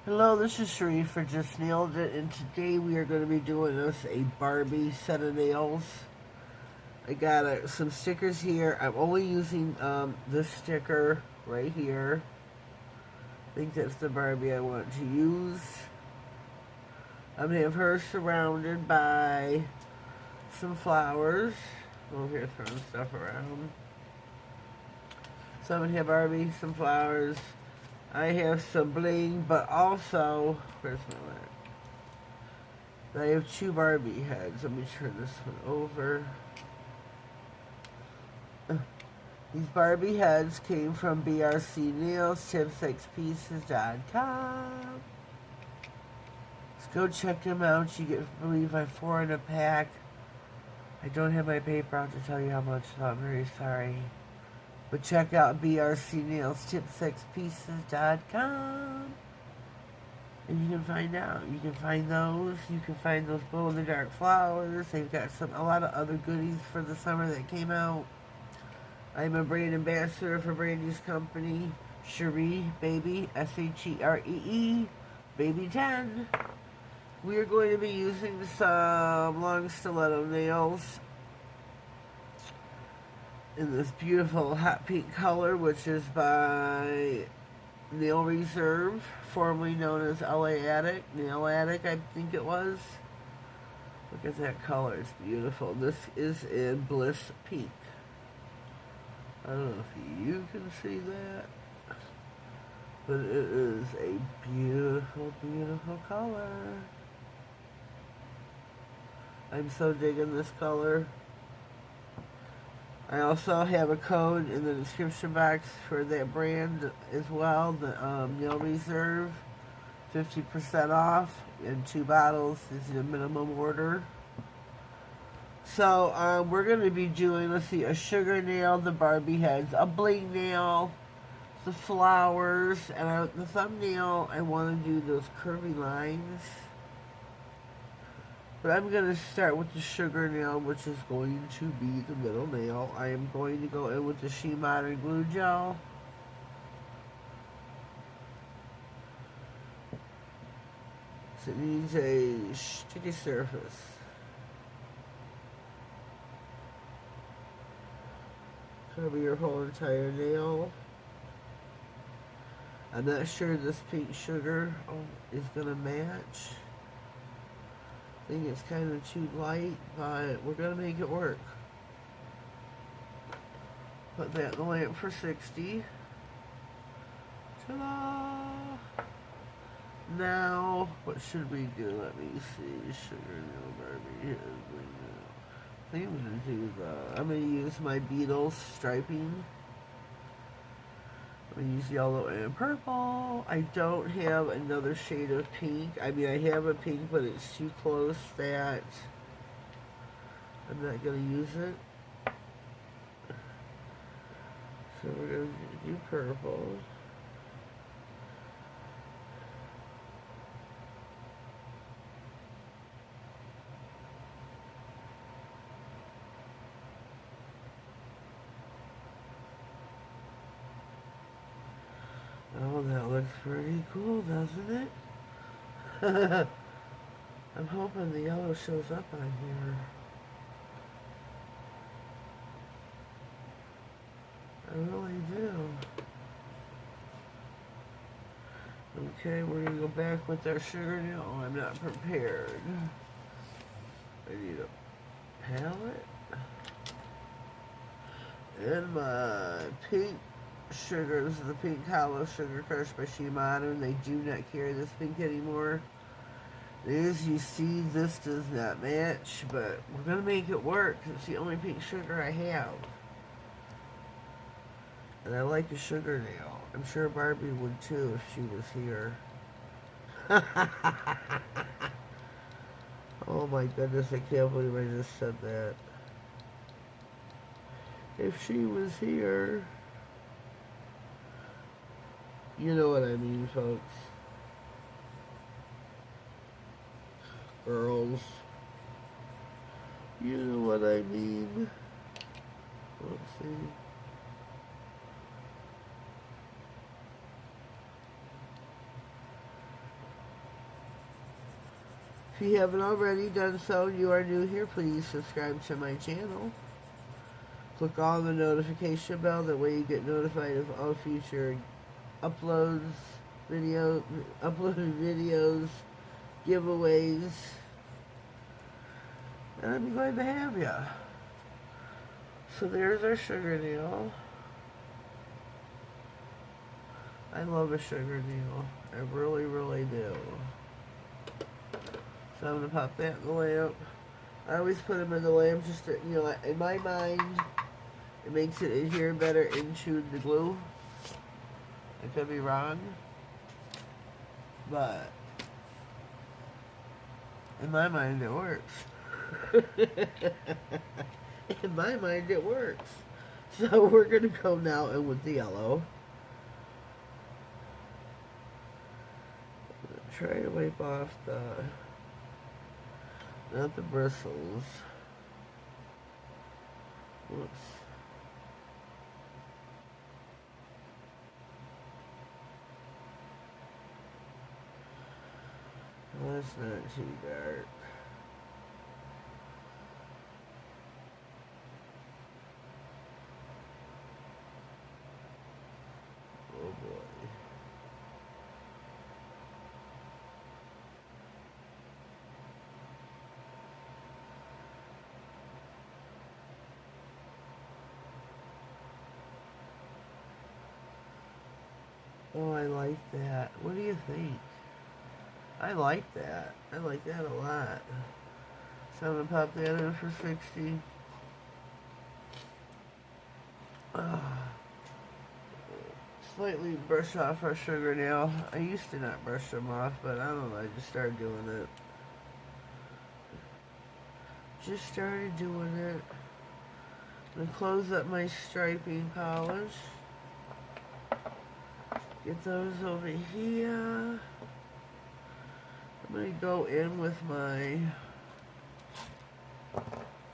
Hello, this is Sharif for Just Nailed It, and today we are going to be doing us a Barbie set of nails. I got some stickers here. I'm only using this sticker right here. I think that's the Barbie I want to use. I'm going to have her surrounded by some flowers. Over here throwing stuff around. So I'm going to have Barbie, some flowers. I have some bling, but also, where's my light? I have two Barbie heads. Let me turn this one over. These Barbie heads came from BRC Nails, tip6pieces.com. Let's go check them out. You get, I believe, 4 in a pack. I don't have my paper out to tell you how much, so I'm very sorry. But check out BRC Nails, tip6pieces.com. And you can find out. You can find those. You can find those glow-in-the-dark flowers. They've got a lot of other goodies for the summer that came out. I'm a brand ambassador for Brandy's company, Cherie Baby, S-H-E-R-E-E, Baby 10. We are going to be using some long stiletto nails in this beautiful hot pink color, which is by Nail Reserve, formerly known as LA Attic, Nail Attic, I think it was. Look at that color, it's beautiful. This is in Bliss Pink. I don't know if you can see that, but it is a beautiful, beautiful color. I'm so digging this color. I also have a code in the description box for that brand as well, the Nail Reserve, 50% off in 2 bottles. This is a minimum order. So we're going to be doing, let's see, a sugar nail, the Barbie heads, a bling nail, the flowers, and the thumbnail, I want to do those curvy lines. But I'm going to start with the sugar nail, which is going to be the middle nail. I am going to go in with the She Modern Glue Gel. So it needs a sticky surface. Cover your whole entire nail. I'm not sure this pink sugar is going to match. I think it's kind of too light, but we're going to make it work. Put that in the lamp for 60. Ta-da! Now, what should we do? Let me see. Sugar nail Barbie. I think I'm going to do I'm going to use my Beatles striping. I'm going to use yellow and purple. I don't have another shade of pink. I mean, I have a pink, but it's too close that I'm not going to use it. So we're going to do purple. Oh, that looks pretty cool, doesn't it? I'm hoping the yellow shows up on here. I really do. Okay, we're going to go back with our sugar nail. Oh, I'm not prepared. I need a palette. And my pink sugar. This is the Pink Hollow Sugar Crush by She Modern. They do not carry this pink anymore. As you see, this does not match, but we're going to make it work. It's the only pink sugar I have. And I like the sugar nail. I'm sure Barbie would too if she was here. Oh my goodness, I can't believe I just said that. If she was here. You know what I mean, folks. Girls. You know what I mean. Let's see. If you haven't already done so, you are new here, please subscribe to my channel. Click on the notification bell, that way you get notified of all future uploaded videos, giveaways, and I'm glad to have ya. So there's our sugar nail. I love a sugar nail. I really, really do. So I'm going to pop that in the lamp. I always put them in the lamp just to, you know, in my mind, it makes it adhere better into the glue. I could be wrong, but in my mind it works. In my mind it works. So we're going to go now in with the yellow. Try to wipe off not the bristles. Whoops. Well, that's not too dark. Oh boy. Oh, I like that. What do you think? I like that. I like that a lot. So I'm going to pop that in for 60. Slightly brush off our sugar nail. I used to not brush them off, but I don't know, I just started doing it. Just started doing it. I'm going to close up my striping polish. Get those over here. I'm going to go in with my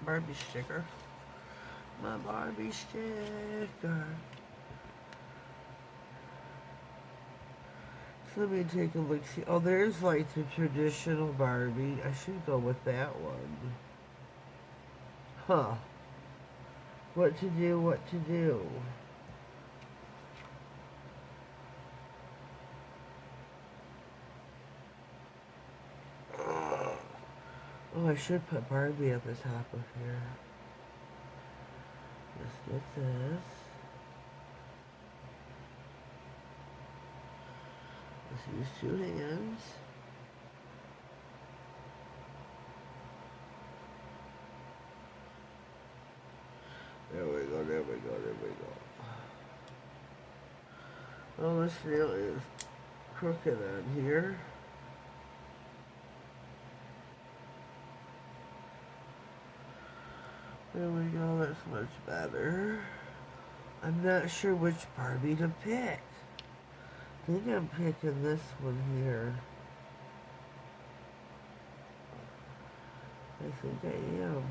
Barbie sticker. My Barbie sticker. So let me take a look. See, oh, there's like the traditional Barbie. I should go with that one. Huh. What to do, what to do. Oh, I should put Barbie at the top of here. Let's get this. Let's use 2 hands. There we go, there we go, there we go. Well, this nail is crooked on here. There we go, that's much better. I'm not sure which Barbie to pick. I think I'm picking this one here. I think I am.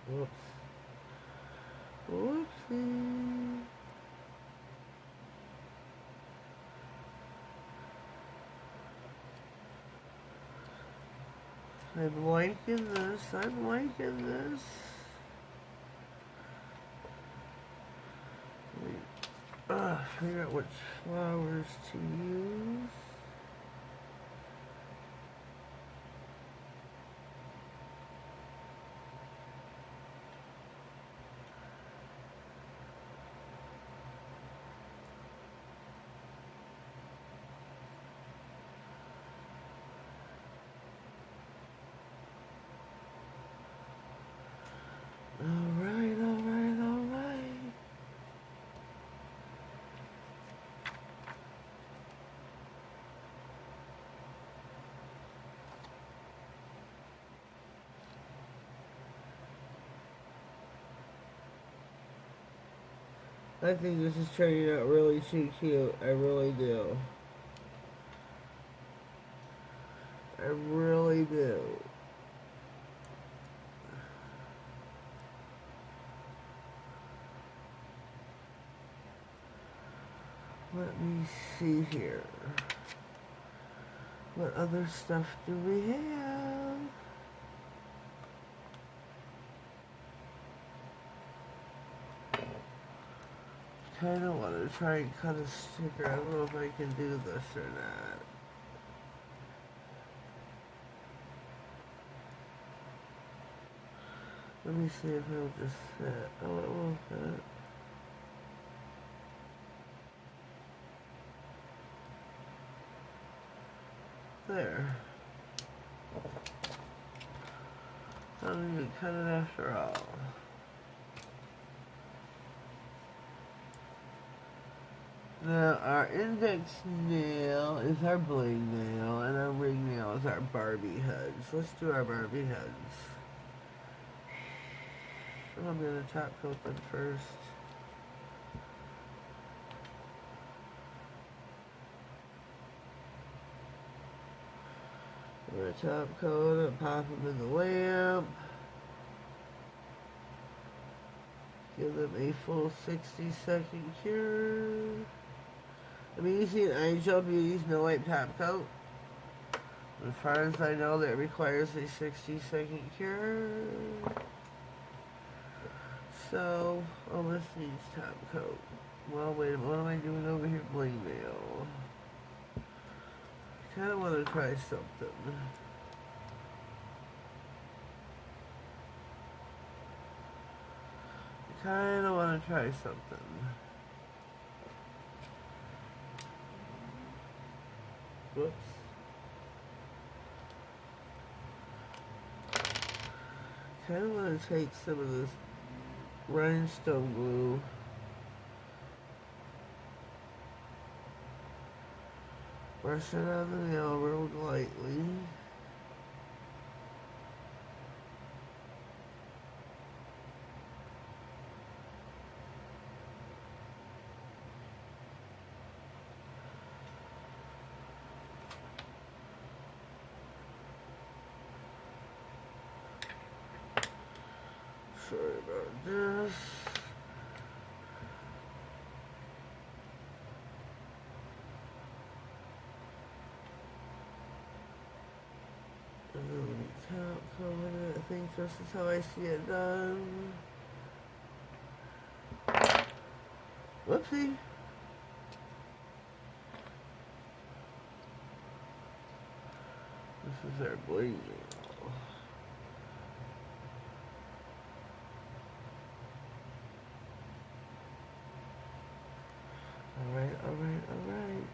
Whoops. Whoopsie. I'm liking this. I'm liking this. Figure out which flowers to use. Alright, alright, alright. I think this is turning out really too cute. I really do. I really do. Let me see here. What other stuff do we have? Kind of want to try and cut a sticker. I don't know if I can do this or not. Let me see if it'll just fit. Oh, it will fit. There. I don't even cut it after all. Now, our index nail is our bling nail, and our ring nail is our Barbie heads. Let's do our Barbie heads. I'm going to top coat them first. I'm going to top coat and pop them in the lamp. Give them a full 60-second cure. I'm using Angel Beauty's No Wipe Top Coat. As far as I know, that requires a 60-second cure. So, oh, this needs top coat. Well, wait a minute, what am I doing over here? Bling nail. I kind of want to try something. I kind of want to try something. Whoops. Kind of want to take some of this rhinestone glue. Brush it on the nail real lightly. Sorry about this. And then top coat it. I think this is how I see it done. Whoopsie. This is our bling nail. Alright, alright, alright.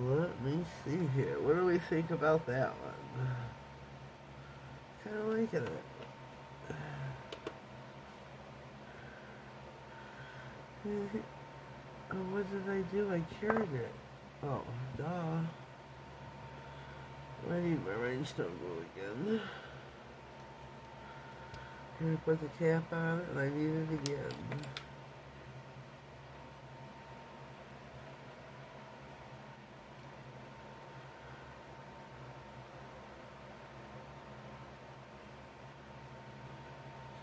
Let me see here. What do we think about that one? Kind of liking it. Oh, what did I do? I cured it. Oh, duh. I need my rhinestone glue again. Here, I put the cap on it, and I need it again.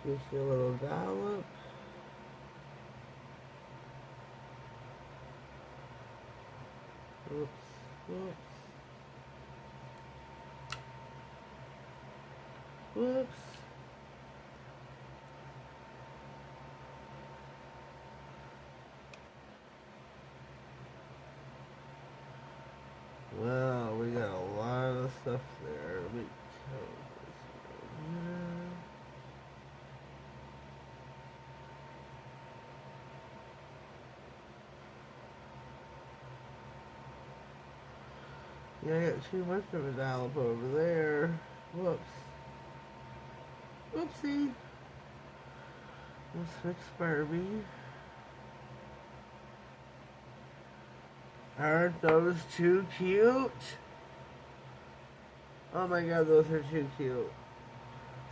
Just a little dollop. Whoops, whoops. Whoops. Well, we got a lot of stuff there. Let me count this here. Yeah, I got too much of a dollop over there. Whoops. Whoopsie. Let's fix Barbie. Aren't those too cute? Oh my god, those are too cute.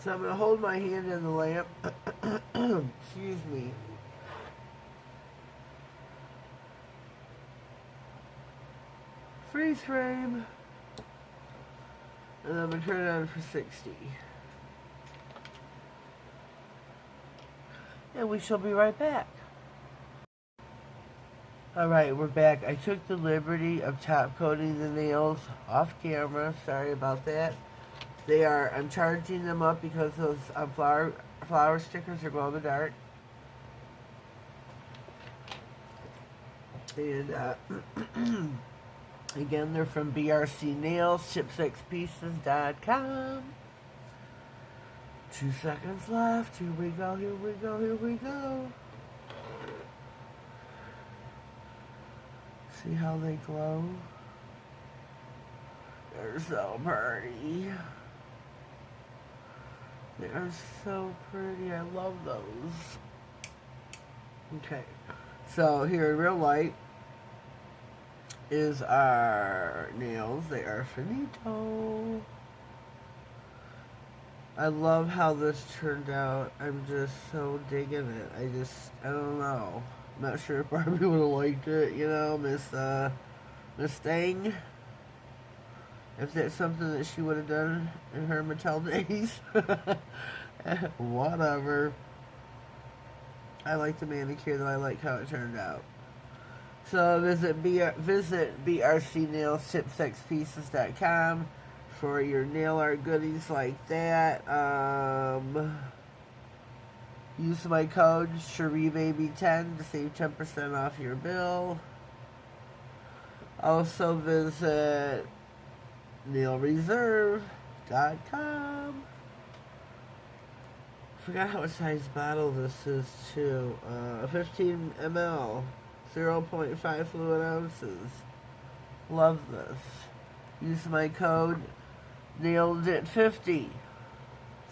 So I'm going to hold my hand in the lamp. Excuse me. Freeze frame. And I'm going to turn it on for 60. And we shall be right back. Alright, we're back. I took the liberty of top coating the nails off camera. Sorry about that. I'm charging them up because those flower stickers are glow in the dark. And again, they're from BRC Nails, ship6pieces.com. 2 seconds left. Here we go, here we go, here we go. See how they glow? They're so pretty. They are so pretty. I love those. Okay. So here in real light is our nails. They are finito. I love how this turned out. I'm just so digging it. I don't know. I'm not sure if Barbie would have liked it, you know, Miss Thing. If that's something that she would have done in her Mattel days. Whatever. I like the manicure, though. I like how it turned out. So visit brcnailship6pieces.com for your nail art goodies like that. Use my code CherieBaby10 to save 10% off your bill. Also visit nailreserve.com. Forgot how much size bottle this is too. 15 ml, 0.5 fluid ounces. Love this. Use my code NailedIt50.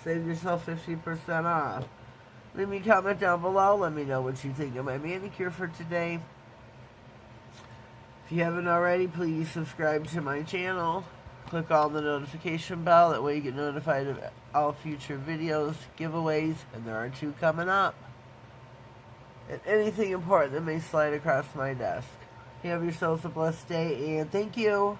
Save yourself 50% off. Leave me a comment down below. Let me know what you think of my manicure for today. If you haven't already, please subscribe to my channel. Click on the notification bell. That way you get notified of all future videos, giveaways, and there are 2 coming up. And anything important that may slide across my desk. You have yourselves a blessed day, and thank you.